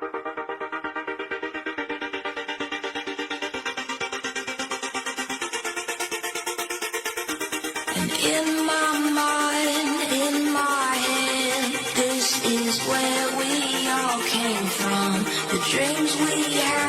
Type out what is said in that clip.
And in my mind, in my head, this is where we all came from. The dreams we had.